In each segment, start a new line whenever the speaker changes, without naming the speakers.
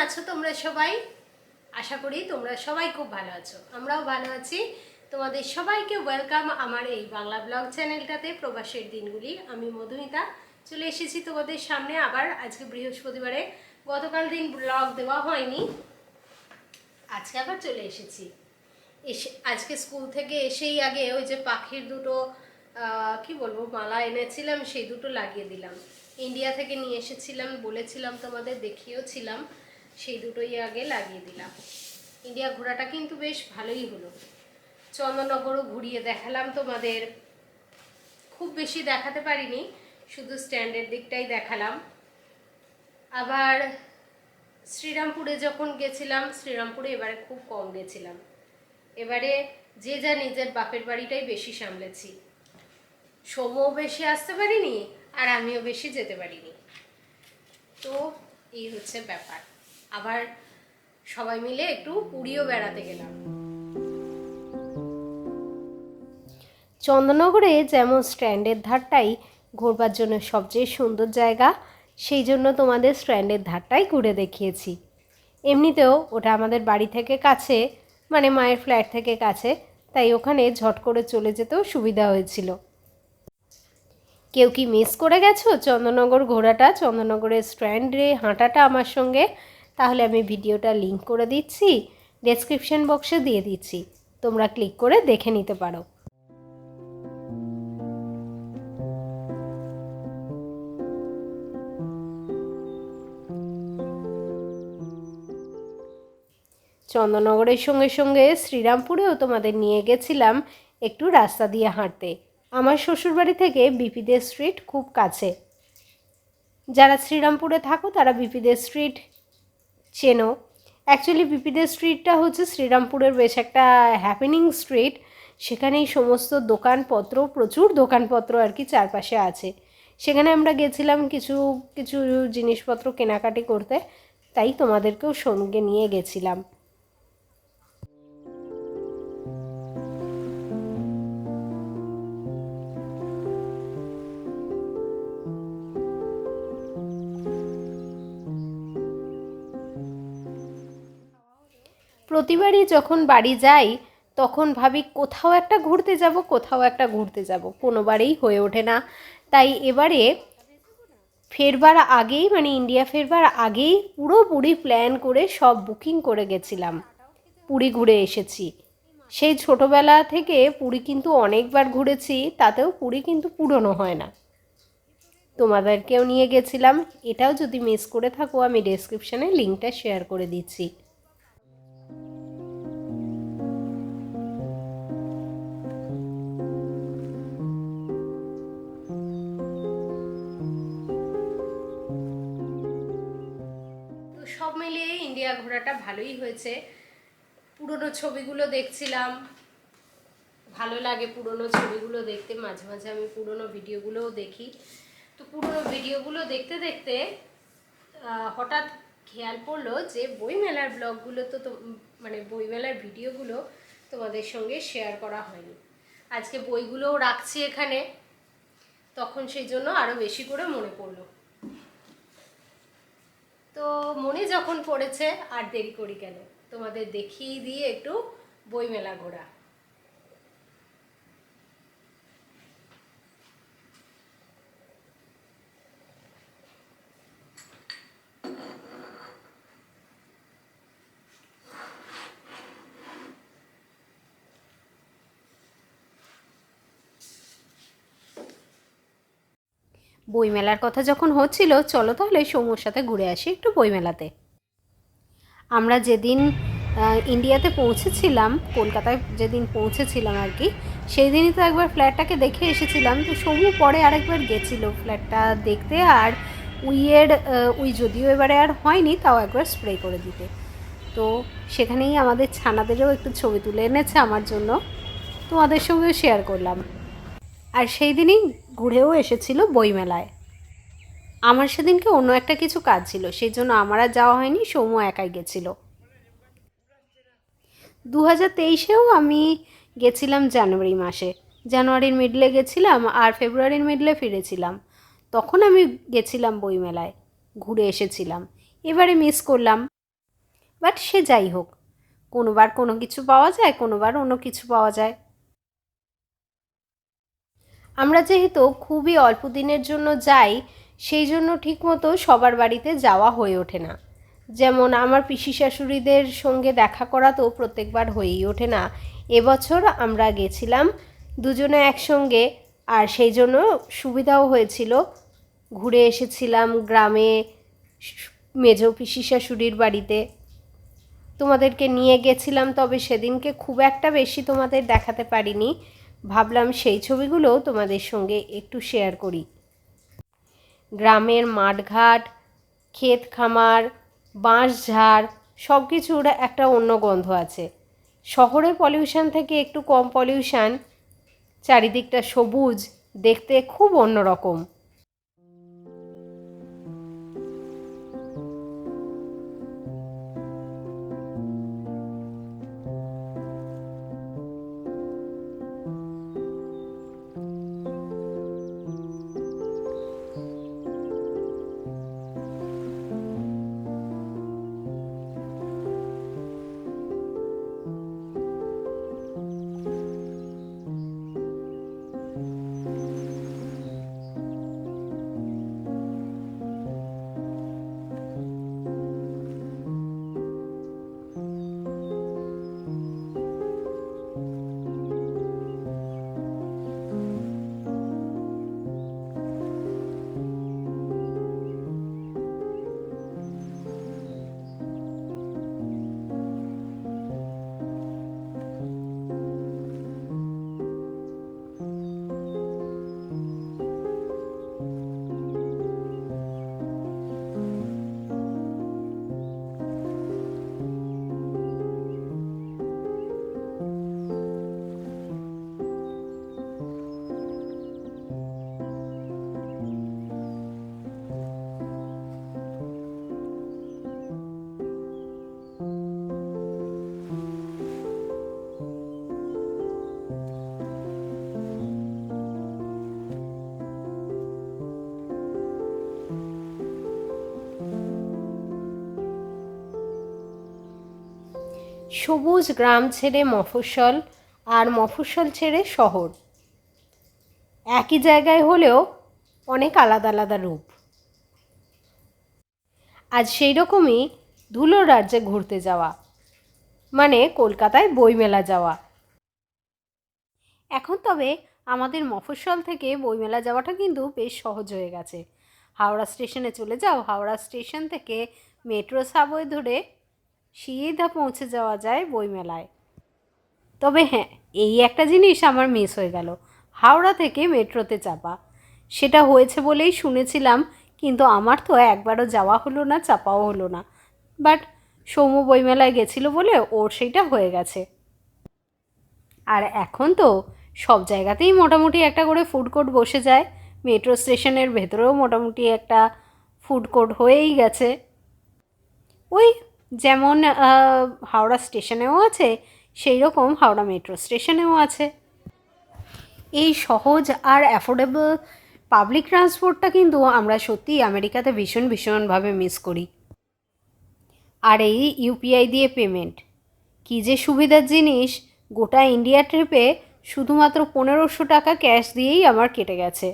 আছো তোমরা সবাই? আশা করি তোমরা সবাই খুব ভালো আছো, আমরাও ভালো আছি। তোমাদের সবাইকে ওয়েলকাম আমার এই বাংলা ব্লগ চ্যানেলটাতে, প্রবাসের দিনগুলি। আমি মধুমিতা চলে এসেছি তোমাদের সামনে আবার। আজকে বৃহস্পতিবারে, গতকাল দিন ব্লগ দেওয়া হয়নি, আজকে আবার চলে এসেছি। আজকে স্কুল থেকে এসেই আগে ওই যে পাখির দুটো কি বলবো মালা এনেছিলাম, সেই দুটো লাগিয়ে দিলাম। ইন্ডিয়া থেকে নিয়ে এসেছিলাম, বলেছিলাম তোমাদের, দেখিয়েওছিলাম। সেই দুটোই আগে লাগিয়ে দিলাম। ইন্ডিয়া ঘোরাটা কিন্তু বেশ ভালোই হলো। চন্দননগরও ঘুরিয়ে দেখালাম তোমাদের, খুব বেশি দেখাতে পারিনি, শুধু স্ট্যান্ডের দিকটাই দেখালাম। আবার শ্রীরামপুরে যখন গেছিলাম, শ্রীরামপুরে এবারে খুব কম গেছিলাম। এবারে যে যা নিজের বাপের বাড়িটাই বেশি সামলেছি। সোমও বেশি আসতে পারিনি আর আমিও বেশি যেতে পারিনি। তো এই হচ্ছে ব্যাপার। আবার সবাই মিলে একটু পুরীও বেড়াতে গেলাম। চন্দননগরে যেমন স্ট্যান্ডের ধারটাই ঘোরবার জন্য সবচেয়ে সুন্দর জায়গা, সেই জন্য তোমাদের স্ট্যান্ডের ধারটাই ঘুরে দেখিয়েছি। এমনিতেও ওটা আমাদের বাড়ি থেকে কাছে, মানে মায়ের ফ্ল্যাট থেকে কাছে, তাই ওখানে ঝট করে চলে যেতেও সুবিধা হয়েছিল। কেউ কি মিস করে গেছো চন্দননগর ঘোরাটা, চন্দননগরের স্ট্যান্ডে হাঁটাটা আমার সঙ্গে? তাহলে আমি ভিডিওটা লিংক করে দিচ্ছি, ডেসক্রিপশন বক্সে দিয়ে দিচ্ছি, তোমরা ক্লিক করে দেখে নিতে পারো। চন্দননগরের সঙ্গে সঙ্গে শ্রীরামপুরেও তোমাদের নিয়ে গেছিলাম একটু রাস্তা দিয়ে হাঁটতে। আমার শ্বশুরবাড়ি থেকে বিপিদের স্ট্রিট খুব কাছে। যারা শ্রীরামপুরে থাকো তারা বিপিদের স্ট্রিট চেনো। অ্যাকচুয়ালি বিপিদের স্ট্রিটটা হচ্ছে শ্রীরামপুরের বেশ একটা হ্যাপেনিং স্ট্রিট। সেখানেই সমস্ত দোকানপত্র, প্রচুর দোকানপত্র আর কি চারপাশে আছে। সেখানে আমরা গেছিলাম কিছু কিছু জিনিসপত্র কেনাকাটি করতে, তাই তোমাদেরকেও সঙ্গে নিয়ে গেছিলাম। প্রতিবারই যখন বাড়ি যাই তখন ভাবি কোথাও একটা ঘুরতে যাব, কোথাও একটা ঘুরতে যাব, কোনোবারেই হয়ে ওঠে না। তাই এবারে ফেরবার আগেই, মানে ইন্ডিয়া ফেরবার আগেই পুরোপুরি প্ল্যান করে সব বুকিং করে গেছিলাম, পুরী ঘুরে এসেছি। সেই ছোটোবেলা থেকে পুরী কিন্তু অনেকবার ঘুরেছি, তাতেও পুরী কিন্তু পুরনো হয় না। তোমাদেরকেও নিয়ে গেছিলাম, এটাও যদি মিস করে থাকো আমি ডেসক্রিপশানে লিঙ্কটা শেয়ার করে দিচ্ছি। সব মিলিয়ে ইন্ডিয়া ঘোরাটা ভালোই হয়েছে। পুরনো ছবিগুলো দেখছিলাম, ভালো লাগে পুরনো ছবিগুলো দেখতে, মাঝে মাঝে আমি পুরনো ভিডিওগুলোও দেখি। তো পুরনো ভিডিওগুলো দেখতে দেখতে হঠাৎ খেয়াল পড়লো যে বইমেলার ব্লগগুলো তো মানে বইমেলার ভিডিওগুলো তোমাদের সঙ্গে শেয়ার করা হয়নি। আজকে বইগুলোও রাখছি এখানে, তখন সেই জন্য আরও বেশি করে মনে পড়লো। তো মনে যখন পড়েছে আর দেরি করি কেন, তোমাদের দেখিয়ে দিয়ে একটু বইমেলা ঘোরা। বইমেলার কথা যখন হচ্ছিল, চলো তাহলে সৌম্যর সাথে ঘুরে আসি একটু বইমেলাতে। আমরা যেদিন ইন্ডিয়াতে পৌঁছেছিলাম, কলকাতায় যেদিন পৌঁছেছিলাম আর কি, সেই দিনই তো একবার ফ্ল্যাটটাকে দেখে এসেছিলাম। তো সৌম্য পরে আরেকবার গেছিল ফ্ল্যাটটা দেখতে, আর উই যদিও এবারে আর হয়নি, তাও একবার স্প্রে করে দিতে। তো সেখানেই আমাদের ছানাদেরও একটু ছবি তুলে এনেছে আমার জন্য, তোমাদের সঙ্গেও শেয়ার করলাম। আর সেই দিনই ঘুরেও এসেছিল বইমেলায়। আমার সেদিনকে অন্য একটা কিছু কাজ ছিল, সেই জন্য আমার আর যাওয়া হয়নি, সৌম্য একাই গেছিল। 2023-এও আমি গেছিলাম জানুয়ারি মাসে, জানুয়ারির মিডলে গেছিলাম আর ফেব্রুয়ারির মিডলে ফিরেছিলাম। তখন আমি গেছিলাম বইমেলায়, ঘুরে এসেছিলাম। এবারে মিস করলাম। বাট সে যাই হোক, কোনোবার কোনো কিছু পাওয়া যায়, কোনোবার অন্য কিছু পাওয়া যায়। আমরা যেহেতু খুবই অল্প দিনের জন্য যাই, সেই জন্য ঠিকমতো সবার বাড়িতে যাওয়া হয়ে ওঠে না। যেমন আমার পিসি শাশুড়িদের সঙ্গে দেখা করা তো প্রত্যেকবার হয়েই ওঠে না। এবছর আমরা গেছিলাম দুজনে একসঙ্গে, আর সেই জন্য সুবিধাও হয়েছিল। ঘুরে এসেছিলাম গ্রামে মেজ পিসি শাশুড়ির বাড়িতে। তোমাদেরকে নিয়ে গেছিলাম, তবে সেদিনকে খুব একটা বেশি তোমাদের দেখাতে পারিনি। ভাবলাম সেই ছবিগুলো তোমাদের সঙ্গে একটু শেয়ার করি। গ্রামের মাঠঘাট, ক্ষেত খামার, বাঁশঝাড় সব কিছুর একটা অন্য গন্ধ আছে। শহরের পলিউশন থেকে একটু কম পলিউশন, চারিদিকটা সবুজ, দেখতে খুব অন্যরকম। সবুজ গ্রাম ছেড়ে মফস্বল, আর মফস্বল ছেড়ে শহর, একই জায়গায় হলেও অনেক আলাদা আলাদা রূপ। আজ সেই রকমই ধুলোর রাজ্যে ঘুরতে যাওয়া, মানে কলকাতায় বইমেলা যাওয়া। এখন তবে আমাদের মফস্বল থেকে বইমেলা যাওয়াটা কিন্তু বেশ সহজ হয়ে গেছে। হাওড়া স্টেশনে চলে যাও, হাওড়া স্টেশন থেকে মেট্রো সাবওয়ে ধরে সিধা পৌঁছে যাওয়া যায় বইমেলায়। তবে হ্যাঁ, এই একটা জিনিস আমার মিস হয়ে গেল, হাওড়া থেকে মেট্রোতে চাপা। সেটা হয়েছে বলেই শুনেছিলাম, কিন্তু আমার তো একবারও যাওয়া হলো না, চাপাও হলো না। বাট সৌম্য বইমেলায় গেছিলো বলে ওর সেইটা হয়ে গেছে। আর এখন তো সব জায়গাতেই মোটামুটি একটা করে ফুড কোর্ট বসে যায়। মেট্রো স্টেশনের ভেতরেও মোটামুটি একটা ফুড কোর্ট হয়েই গেছে। ওই যেমন হাওড়া স্টেশনেও আছে, সেই রকম হাওড়া মেট্রো স্টেশনেও আছে। এই সহজ আর অ্যাফোর্ডেবল পাবলিক ট্রান্সপোর্টটা কিন্তু আমরা সত্যিই আমেরিকাতে ভীষণভাবে মিস করি। আর এই ইউপিআই দিয়ে পেমেন্ট কী যে সুবিধার জিনিস! গোটা ইন্ডিয়া ট্রিপে শুধুমাত্র 1500 টাকা ক্যাশ দিয়েই আমার কেটে গেছে।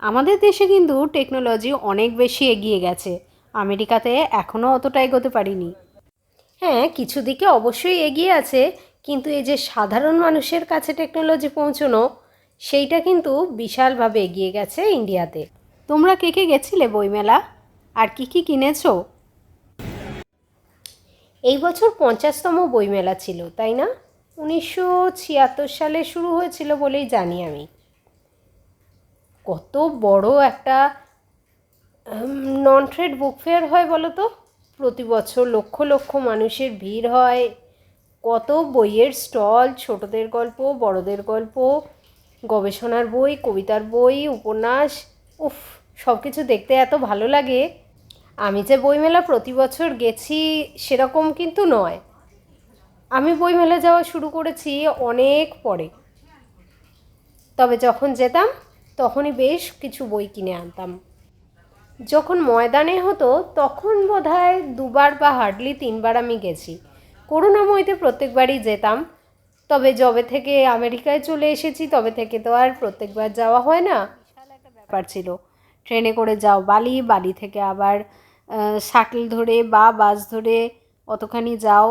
আমাদের দেশে কিন্তু টেকনোলজি অনেক বেশি এগিয়ে গেছে, আমেরিকাতে এখনও অতটা এগোতে পারিনি। হ্যাঁ, কিছু দিকে অবশ্যই এগিয়ে আছে, কিন্তু এই যে সাধারণ মানুষের কাছে টেকনোলজি পৌঁছানো, সেইটা কিন্তু বিশালভাবে এগিয়ে গেছে ইন্ডিয়াতে। তোমরা কে কে গেছিলে বইমেলা, আর কি কি কিনেছো? এই বছর 50তম বইমেলা ছিল, তাই না? 1976 সালে শুরু হয়েছিল বলেই জানি আমি। কত বড় একটা নন ট্রেড বুক ফেয়ার হয় বলো তো! প্রতি বছর লক্ষ লক্ষ মানুষের ভিড় হয়, কত বইয়ের স্টল, ছোটদের গল্প, বড়দের গল্প, গবেষণার বই, কবিতার বই, উপন্যাস, উফ, সব কিছু দেখতে এত ভালো লাগে। আমি যে বইমেলা প্রতি বছর গেছি সেরকম কিন্তু নয়, আমি বইমেলা যাওয়া শুরু করেছি অনেক পরে। তবে যখন যেতাম তখনই বেশ কিছু বই কিনে আনতাম। যখন ময়দানে হতো তখন বোধহয় 2বার বা হার্ডলি 3বার আমি গেছি। করুণাময়ীতে প্রত্যেকবারই যেতাম, তবে যবে থেকে আমেরিকায় চলে এসেছি তবে থেকে তো আর প্রত্যেকবার যাওয়া হয় না। বিশাল একটা ব্যাপার ছিল, ট্রেনে করে যাও বালি, বালি থেকে আবার শাটল ধরে বা বাস ধরে অতখানি যাও,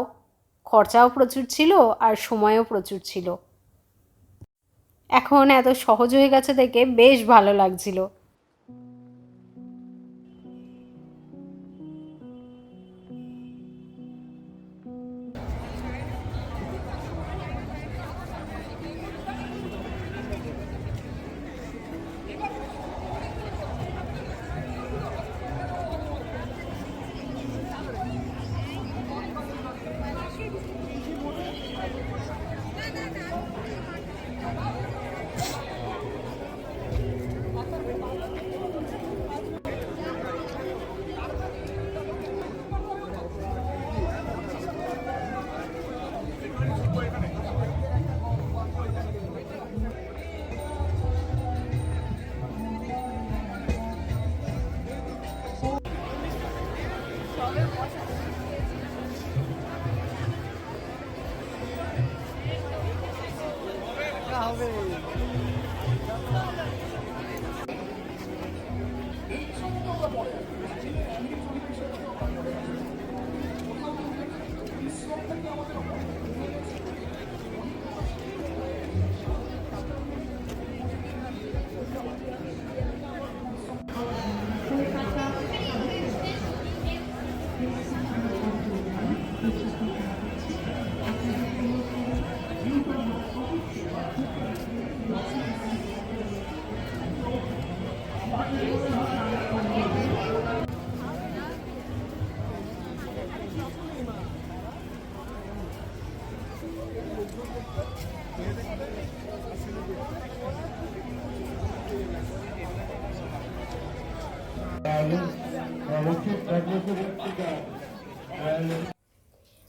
খরচাও প্রচুর ছিল আর সময়ও প্রচুর ছিল। এখন এত সহজ হয়ে গেছে দেখে বেশ ভালো লাগছিল।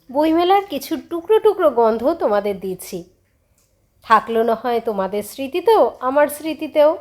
বইমেলার কিছু টুকরো টুকরো গন্ধ তোমাদের দিচ্ছি, থাকলো না হয় তোমাদের স্মৃতিতেও আমার স্মৃতিতেও।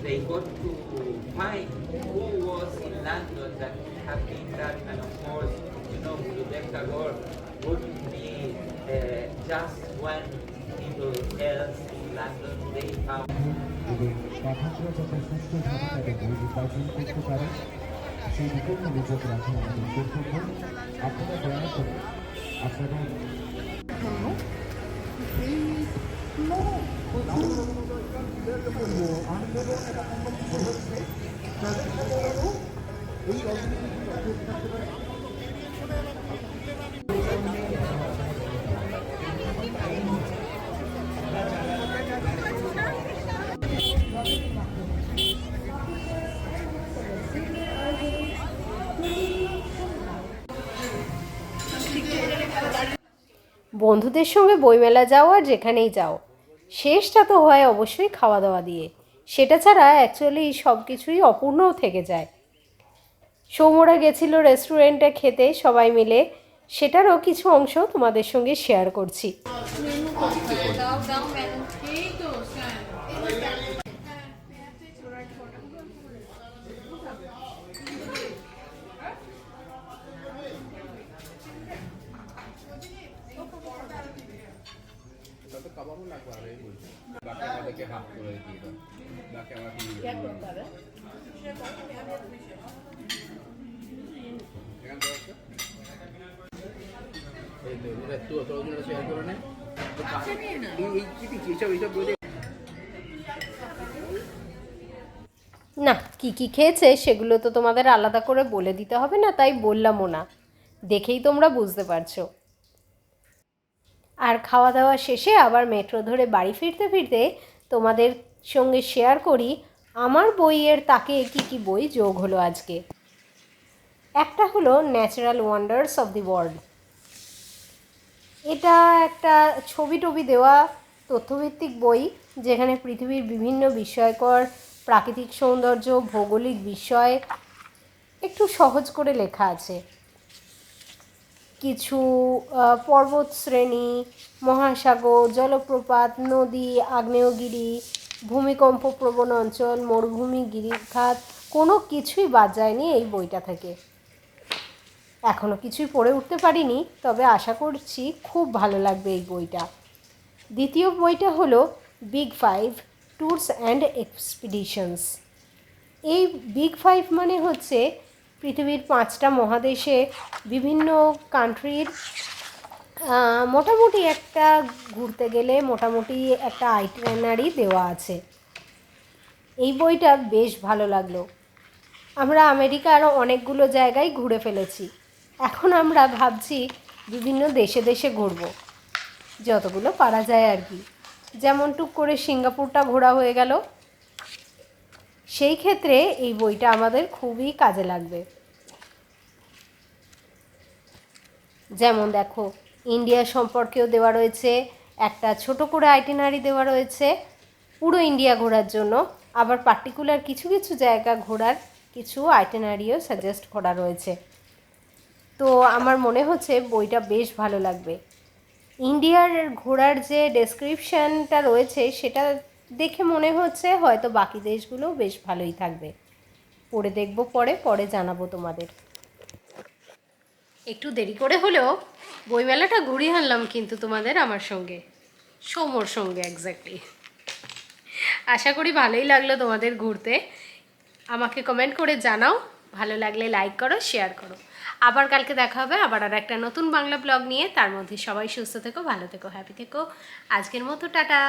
They got to find who was in London that had been that, and of course, Judek Tagore wouldn't be just one people else in London. They found. সেই বিকল্প নির্দেশ রাখা আমাদের কর্তব্য। আপনারা দয়া করে আপনারা
বন্ধুদের সঙ্গে বইমেলা যাও আর যেখানেই যাও, শেষটা তো হয় অবশ্যই খাওয়া দাওয়া দিয়ে, সেটা ছাড়া অ্যাকচুয়ালি সব কিছুই অপূর্ণও থেকে যায়। সৌম্যরা গেছিল রেস্টুরেন্টে খেতে সবাই মিলে, সেটারও কিছু অংশ তোমাদের সঙ্গে শেয়ার করছি। না, কি খেয়েছে সেগুলো তো তোমাদের আলাদা করে বলে দিতে হবে না, তাই বললামও না, দেখেই তোমরা বুঝতে পারছো। আর খাওয়া দাওয়া শেষে আবার মেট্রো ধরে বাড়ি ফিরতে ফিরতে তোমাদের সঙ্গে শেয়ার করি আমার বইয়ের তাকে কি বই যোগ হলো আজকে। একটা হলো natural wonders of the world. এটা একটা ছবি টবি দেওয়া তথ্যভিত্তিক বই, যেখানে পৃথিবীর বিভিন্ন বিস্ময়কর প্রাকৃতিক সৌন্দর্য, ভৌগোলিক বিষয় একটু সহজ করে লেখা আছে। কিছু পর্বত শ্রেণী, মহাসাগর, জলপ্রপাত, নদী, আগ্নেয়গিরি, ভূমিকম্প প্রবণ অঞ্চল, মরুভূমি, গিরিখাত, কোনো কিছুই বাদ যায়নি এই বইটা থেকে। এখনও কিছুই পড়ে উঠতে পারিনি, তবে আশা করছি খুব ভালো লাগবে এই বইটা। দ্বিতীয় বইটা হলো বিগ ফাইভ ট্যুরস অ্যান্ড এক্সপিডিশনস। এই বিগ ফাইভ মানে হচ্ছে পৃথিবীর 5টা মহাদেশে বিভিন্ন কান্ট্রির মোটামুটি একটা ঘুরতে গেলে মোটামুটি একটা আইটিনারি দেওয়া আছে। এই বইটা বেশ ভালো লাগলো। আমরা আমেরিকার অনেকগুলো জায়গায় ঘুরে ফেলেছি, এখন আমরা ভাবছি বিভিন্ন দেশে দেশে ঘুরবো, যতগুলো পারা যায় আর কি। যেমন টুক করে সিঙ্গাপুরটা ঘোরা হয়ে গেল। সেই ক্ষেত্রে এই বইটা আমাদের খুবই কাজে লাগবে। যেমন দেখো, ইন্ডিয়া সম্পর্কেও দেওয়া রয়েছে, একটা ছোট করে আইটিনারি দেওয়া রয়েছে পুরো ইন্ডিয়া ঘোরার জন্য, আবার পার্টিকুলার কিছু কিছু জায়গা ঘোরার কিছু আইটিনারিও সাজেস্ট করা রয়েছে। তো আমার মনে হচ্ছে বইটা বেশ ভালো লাগবে। ইন্ডিয়ার ঘোরার যে ডেসক্রিপশানটা রয়েছে সেটা দেখে মনে হচ্ছে হয়তো বাকি দেশগুলোও বেশ ভালোই থাকবে। পড়ে দেখবো, পরে জানাবো তোমাদের। একটু দেরি করে হলেও বইমেলাটা ঘুরিয়ে আনলাম কিন্তু তোমাদের আমার সঙ্গে, সৌম্যর সঙ্গে এক্স্যাক্টলি। আশা করি ভালোই লাগলো তোমাদের ঘুরতে। আমাকে কমেন্ট করে জানাও, ভালো লাগলে লাইক করো, শেয়ার করো। আবার কালকে দেখা হবে আবার আর একটা নতুন বাংলা ব্লগ নিয়ে। তার মধ্যে সবাই সুস্থ থেকো, ভালো থেকো, হ্যাপি থেকো। আজকের মতো টাটা।